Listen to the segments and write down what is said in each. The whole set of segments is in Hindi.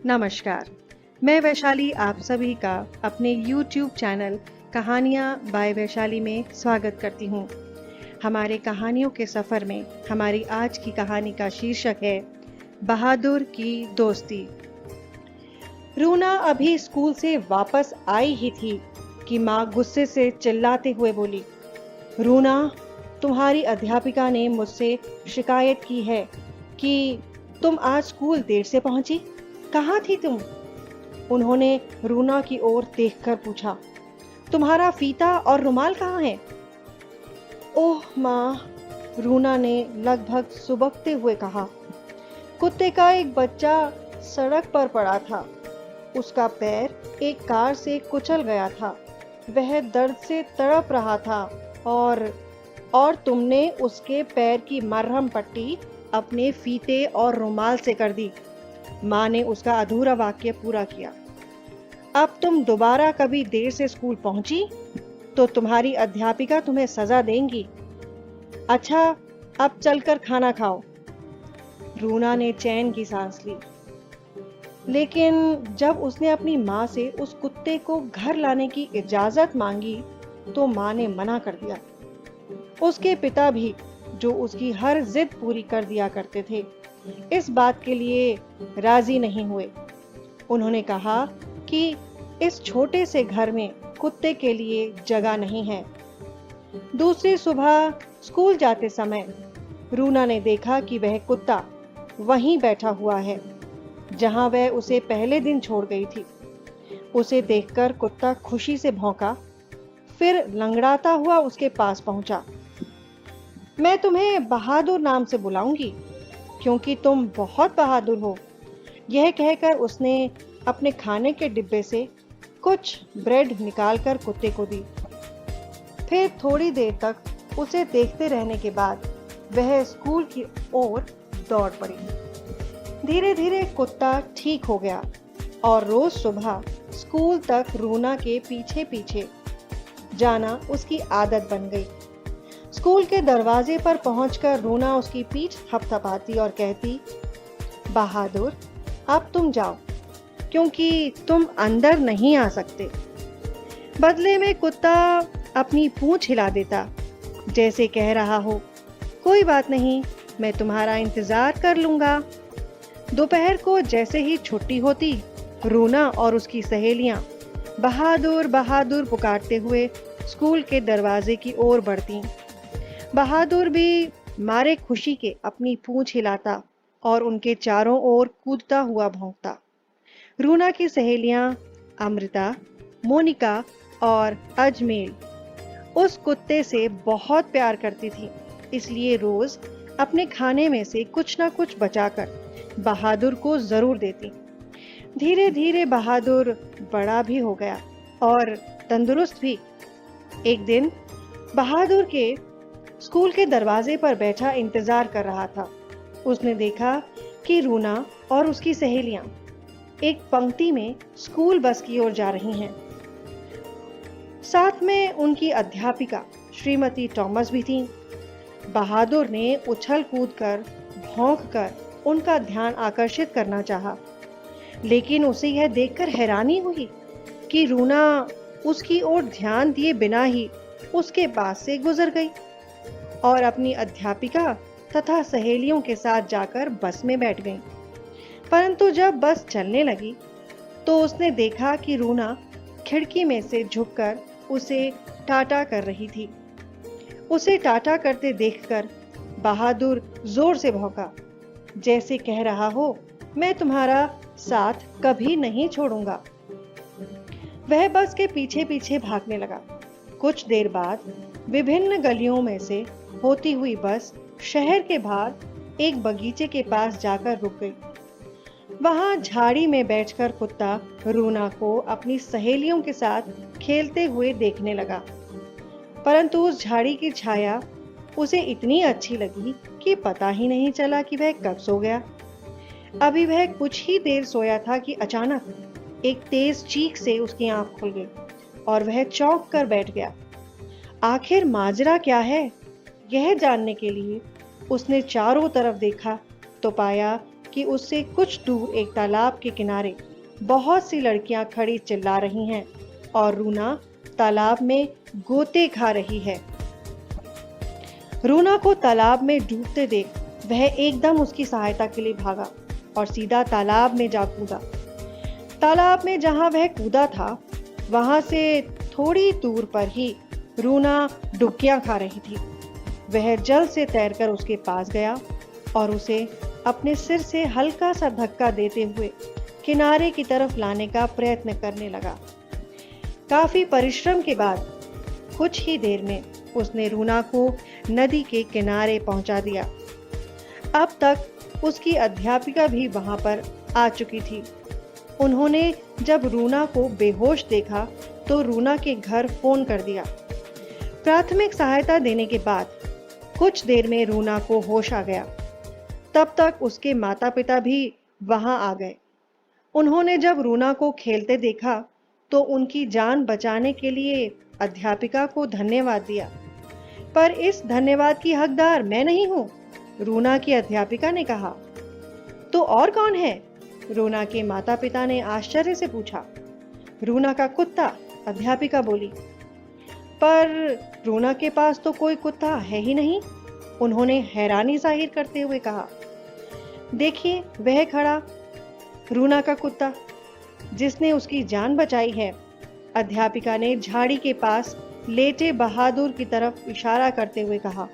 नमस्कार। मैं वैशाली आप सभी का अपने YouTube चैनल कहानियाँ बाय वैशाली में स्वागत करती हूँ। हमारे कहानियों के सफ़र में हमारी आज की कहानी का शीर्षक है बहादुर की दोस्ती। रूना अभी स्कूल से वापस आई ही थी कि माँ गुस्से से चिल्लाते हुए बोली, रूना, तुम्हारी अध्यापिका ने मुझसे शिकायत की है कि तुम आज स्कूल देर से पहुंची। कहाँ थी तुम? उन्होंने रूना की ओर देखकर पूछा, तुम्हारा फीता और रुमाल कहाँ है? ओह माँ, रूना ने लगभग सुबकते हुए कहा, कुत्ते का एक बच्चा सड़क पर पड़ा था। उसका पैर एक कार से कुचल गया था। वह दर्द से तड़प रहा था और तुमने उसके पैर की मरहम पट्टी अपने फीते और रुमाल से कर दी। माँ ने उसका अधूरा वाक्य पूरा किया। अब तुम दोबारा कभी देर से स्कूल पहुंची तो तुम्हारी अध्यापिका तुम्हें सजा देंगी। अच्छा, अब चलकर खाना खाओ। रूना ने चैन की सांस ली, लेकिन जब उसने अपनी माँ से उस कुत्ते को घर लाने की इजाजत मांगी तो माँ ने मना कर दिया। उसके पिता भी, जो उसकी हर जिद पूरी कर दिया करते थे, इस बात के लिए राजी नहीं हुए। उन्होंने कहा कि इस छोटे से घर में कुत्ते के लिए जगह नहीं है। दूसरी सुबह स्कूल जाते समय रूना ने देखा कि वह कुत्ता वहीं बैठा हुआ है जहां वह उसे पहले दिन छोड़ गई थी। उसे देखकर कुत्ता खुशी से भौंका, फिर लंगड़ाता हुआ उसके पास पहुंचा। मैं तुम्हें बहादुर नाम से बुलाऊंगी क्योंकि तुम बहुत बहादुर हो। यह कहकर उसने अपने खाने के डिब्बे से कुछ ब्रेड निकालकर कुत्ते को दी। फिर थोड़ी देर तक उसे देखते रहने के बाद वह स्कूल की ओर दौड़ पड़ी। धीरे धीरे कुत्ता ठीक हो गया और रोज सुबह स्कूल तक रूना के पीछे पीछे जाना उसकी आदत बन गई। स्कूल के दरवाजे पर पहुंचकर रूना उसकी पीठ थपथपाती और कहती, बहादुर, अब तुम जाओ क्योंकि तुम अंदर नहीं आ सकते। बदले में कुत्ता अपनी पूंछ हिला देता, जैसे कह रहा हो, कोई बात नहीं, मैं तुम्हारा इंतजार कर लूंगा। दोपहर को जैसे ही छुट्टी होती, रूना और उसकी सहेलियां बहादुर बहादुर पुकारते हुए स्कूल के दरवाजे की ओर बढ़ती। बहादुर भी मारे खुशी के अपनी पूंछ हिलाता और उनके चारों ओर कूदता हुआ भौंकता। रूना की सहेलियां अमृता, मोनिका और अजमेल उस कुत्ते से बहुत प्यार करती थी, इसलिए रोज अपने खाने में से कुछ ना कुछ बचाकर बहादुर को जरूर देती। धीरे धीरे बहादुर बड़ा भी हो गया और तंदुरुस्त भी। एक दिन बहादुर के स्कूल के दरवाजे पर बैठा इंतजार कर रहा था। उसने देखा कि रूना और उसकी सहेलियां एक पंक्ति में स्कूल बस की ओर जा रही हैं। साथ में उनकी अध्यापिका श्रीमती टॉमस भी थीं। बहादुर ने उछल कूद कर भौंक कर उनका ध्यान आकर्षित करना चाहा, लेकिन उसे यह देखकर हैरानी हुई कि रूना उसकी ओर ध्यान दिए बिना ही उसके पास से गुजर गई और अपनी अध्यापिका तथा सहेलियों के साथ जाकर बस में बैठ गई। परंतु जब बस चलने लगी तो उसने देखा कि रूना खिड़की में से झुककर उसे टाटा कर रही थी। उसे टाटा करते देखकर बहादुर जोर से भौंका, जैसे कह रहा हो, मैं तुम्हारा साथ कभी नहीं छोड़ूंगा। वह बस के पीछे पीछे भागने लगा। कुछ देर बाद विभिन्न गलियों में से होती हुई बस शहर के बाहर एक बगीचे के पास जाकर रुक गई। वहां झाड़ी में बैठकर कुत्ता रूना को अपनी सहेलियों के साथ खेलते हुए देखने लगा, परंतु उस झाड़ी की छाया उसे इतनी अच्छी लगी कि पता ही नहीं चला कि वह कब सो गया। अभी वह कुछ ही देर सोया था कि अचानक एक तेज चीख से उसकी आंख खुल गई और वह चौंक कर बैठ गया। आखिर माजरा क्या है, यह जानने के लिए उसने चारों तरफ देखा तो पाया कि उससे कुछ दूर एक तालाब के किनारे बहुत सी लड़कियां खड़ी चिल्ला रही हैं और रूना तालाब में गोते खा रही है। रूना को तालाब में डूबते देख वह एकदम उसकी सहायता के लिए भागा और सीधा तालाब में जा कूदा। तालाब में जहां वह कूदा था वहां से थोड़ी दूर पर ही रूना डुबकियां खा रही थी। वह जल्द से तैरकर उसके पास गया और उसे अपने सिर से हल्का सा धक्का देते हुए किनारे की तरफ लाने का प्रयत्न करने लगा। काफी परिश्रम के बाद कुछ ही देर में उसने रूना को नदी के किनारे पहुंचा दिया। अब तक उसकी अध्यापिका भी वहां पर आ चुकी थी। उन्होंने जब रूना को बेहोश देखा तो रूना के घर फोन कर दिया। प्राथमिक सहायता देने के बाद कुछ देर में रूना को होश आ गया। तब तक उसके माता पिता भी वहां आ गए। उन्होंने जब रूना को खेलते देखा तो उनकी जान बचाने के लिए अध्यापिका को धन्यवाद दिया। पर इस धन्यवाद की हकदार मैं नहीं हूं, रूना की अध्यापिका ने कहा। तो और कौन है? रूना के माता पिता ने आश्चर्य से पूछा। रूना का कुत्ता, अध्यापिका बोली। पर रूना के पास तो कोई कुत्ता है ही नहीं, उन्होंने हैरानी जाहिर करते हुए कहा। देखिए वह खड़ा, रूना का कुत्ता जिसने उसकी जान बचाई है, अध्यापिका ने झाड़ी के पास लेटे बहादुर की तरफ इशारा करते हुए कहा।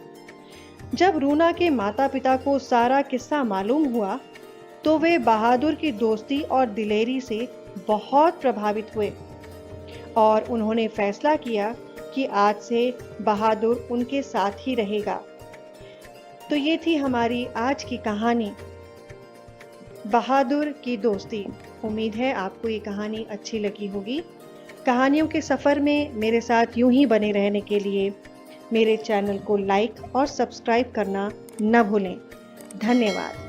जब रूना के माता पिता को सारा किस्सा मालूम हुआ तो वे बहादुर की दोस्ती और दिलेरी से बहुत प्रभावित हुए और उन्होंने फैसला किया कि आज से बहादुर उनके साथ ही रहेगा। तो ये थी हमारी आज की कहानी, बहादुर की दोस्ती। उम्मीद है आपको ये कहानी अच्छी लगी होगी। कहानियों के सफ़र में मेरे साथ यूं ही बने रहने के लिए मेरे चैनल को लाइक और सब्सक्राइब करना न भूलें। धन्यवाद।